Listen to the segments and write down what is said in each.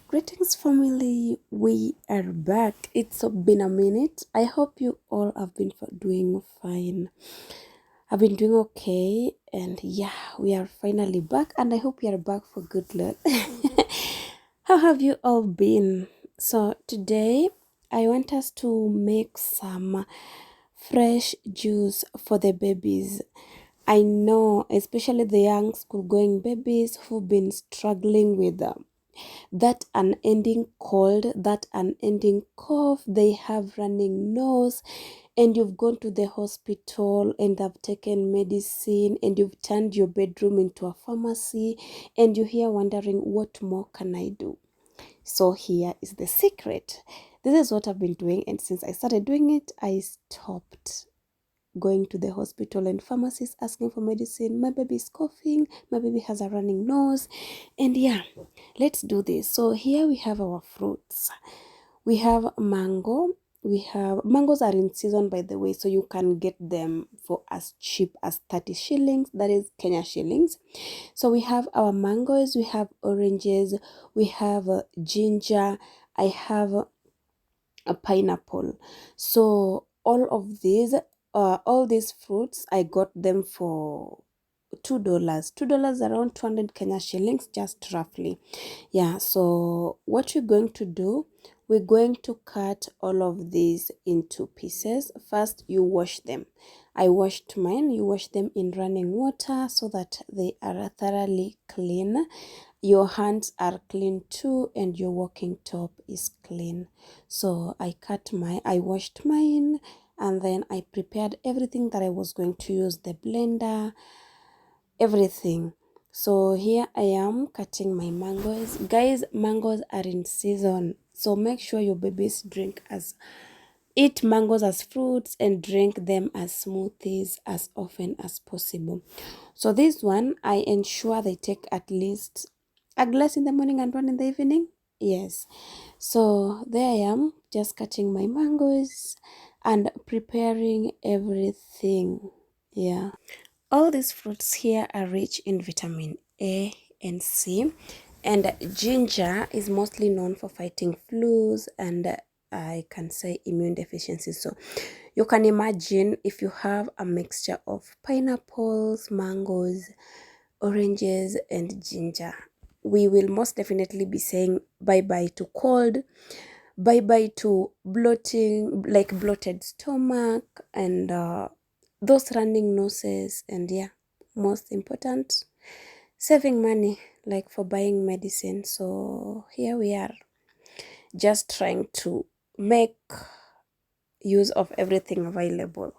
Greetings, family. We are back. It's been a minute. I hope you all have been doing fine. I've been doing okay, and yeah, we are finally back. And I hope you are back for good luck. How have you all been? So, today I want us to make some fresh juice for the babies. I know, especially the young school going babies who've been struggling with that unending cold, that unending cough, they have running nose, and you've gone to the hospital and have taken medicine and you've turned your bedroom into a pharmacy and you're here wondering, what more can I do? So here is the secret. This is what I've been doing, and since I started doing it, I stopped going to the hospital and pharmacies asking for medicine. My baby is coughing, my baby has a running nose, and yeah, let's do this. So here we have our fruits. We have mango. We have mangoes are in season, by the way, so you can get them for as cheap as 30 shillings, that is Kenya shillings. So we have our mangoes, we have oranges, we have ginger, I have a pineapple. So all these fruits, I got them for $2, around 200 Kenya shillings, just roughly. Yeah, so what we're going to do, we're going to cut all of these into pieces. First, you wash them. I washed mine. You wash them in running water so that they are thoroughly clean. Your hands are clean too, and your walking top is clean. So I washed mine, and then I prepared everything that I was going to use, the blender, everything. So here I am cutting my mangoes. Guys, mangoes are in season, so make sure your babies eat mangoes as fruits and drink them as smoothies as often as possible. So this one, I ensure they take at least a glass in the morning and one in the evening. Yes. So there I am, just cutting my mangoes and preparing everything. Yeah. All these fruits here are rich in vitamin A and C, and ginger is mostly known for fighting flus and I can say immune deficiencies. So you can imagine if you have a mixture of pineapples, mangoes, oranges, and ginger, we will most definitely be saying bye-bye to cold, bye-bye to bloating, like bloated stomach, and those running noses, and yeah, most important, saving money, like for buying medicine. So here we are, just trying to make use of everything available.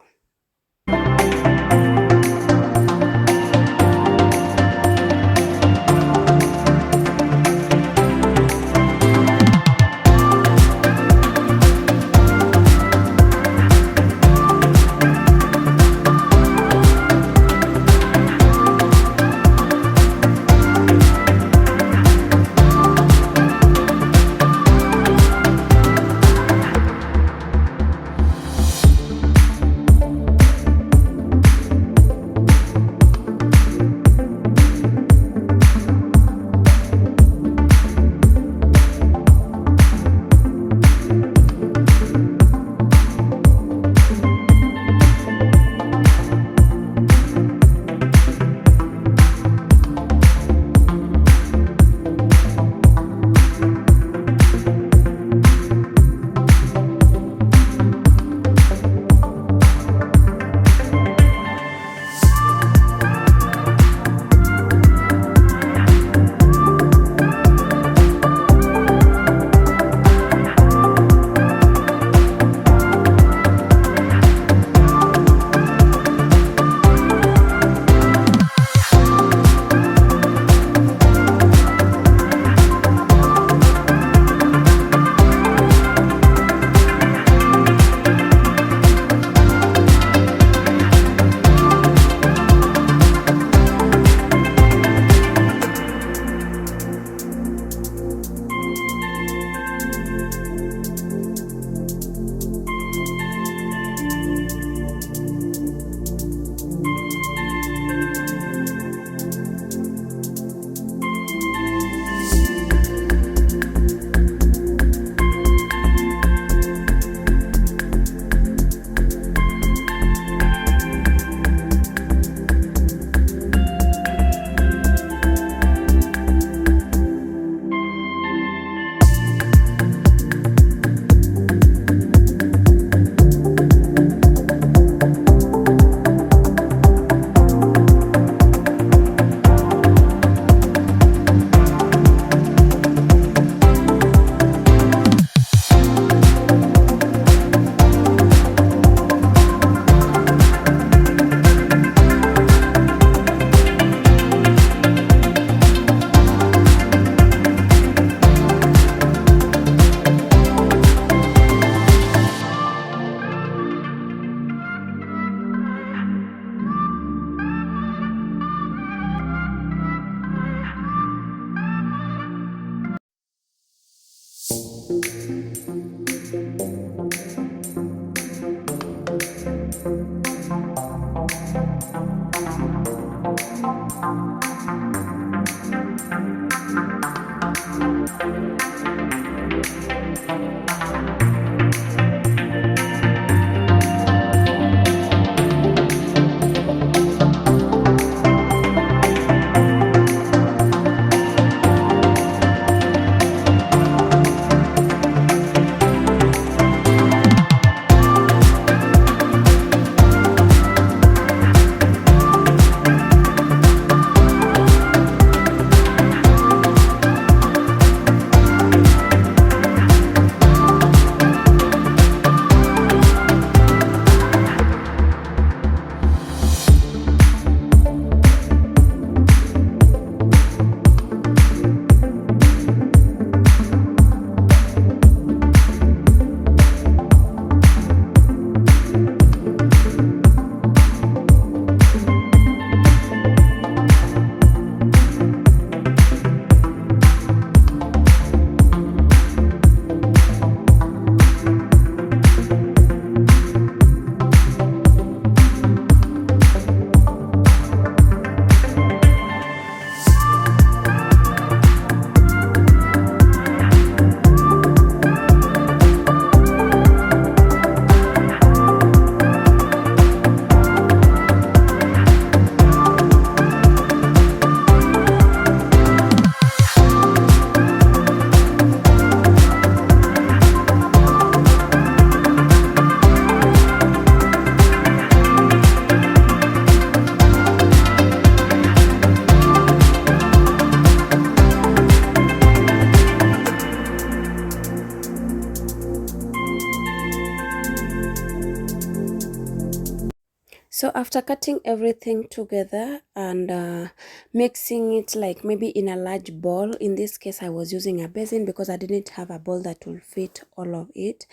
So after cutting everything together and mixing it like maybe in a large bowl, in this case I was using a basin because I didn't have a bowl that will fit all of it.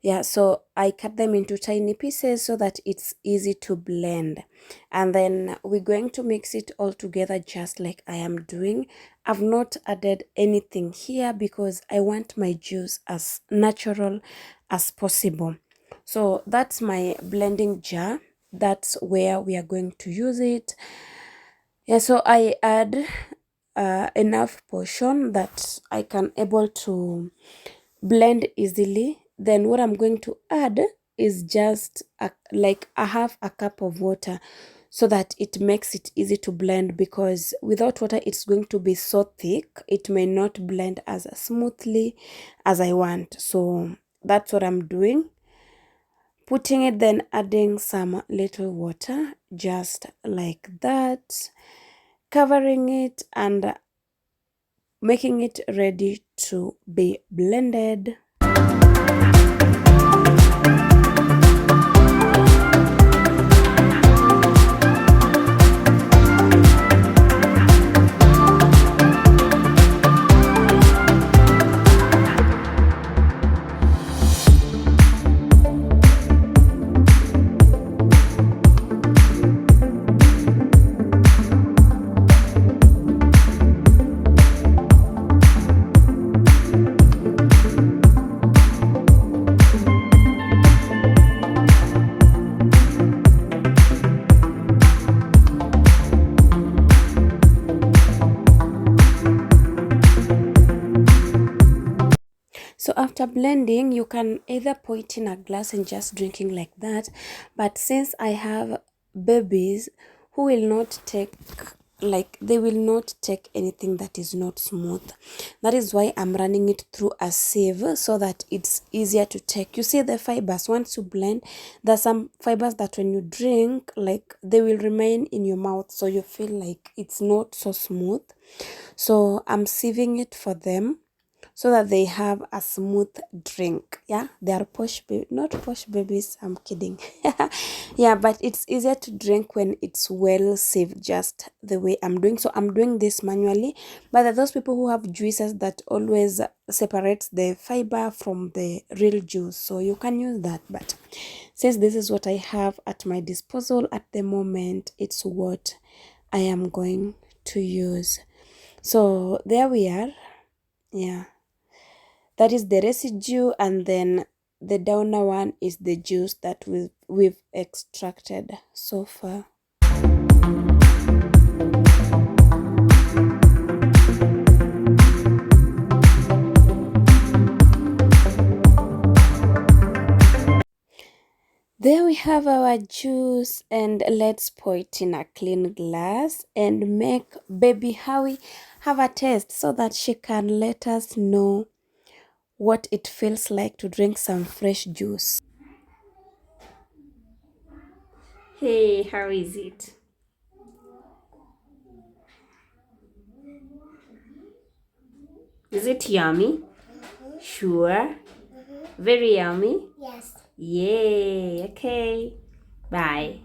Yeah, so I cut them into tiny pieces so that it's easy to blend. And then we're going to mix it all together just like I am doing. I've not added anything here because I want my juice as natural as possible. So that's my blending jar. That's where we are going to use it. Yeah, so I add enough portion that I can able to blend easily. Then what I'm going to add is just like a half a cup of water so that it makes it easy to blend, because without water it's going to be so thick, it may not blend as smoothly as I want. So that's what I'm doing. Putting it, then adding some little water just like that, covering it and making it ready to be blended. So after blending, you can either pour it in a glass and just drinking like that. But since I have babies who will not take, like they will not take anything that is not smooth, that is why I'm running it through a sieve so that it's easier to take. You see the fibers, once you blend, there's some fibers that when you drink, like they will remain in your mouth, so you feel like it's not so smooth. So I'm sieving it for them so that they have a smooth drink. Yeah, they are not posh babies, I'm kidding. Yeah, but it's easier to drink when it's well sieved, just the way I'm doing. So I'm doing this manually, but there are those people who have juices that always separates the fiber from the real juice, so you can use that. But since this is what I have at my disposal at the moment, it's what I am going to use. So there we are. Yeah, that is the residue, and then the downer one is the juice that we've extracted so far. There we have our juice, and let's pour it in a clean glass and make baby Howie have a taste so that she can let us know what it feels like to drink some fresh juice. Hey, how is it? Is it yummy? Sure. Very yummy? Yes. Yay. Okay. Bye.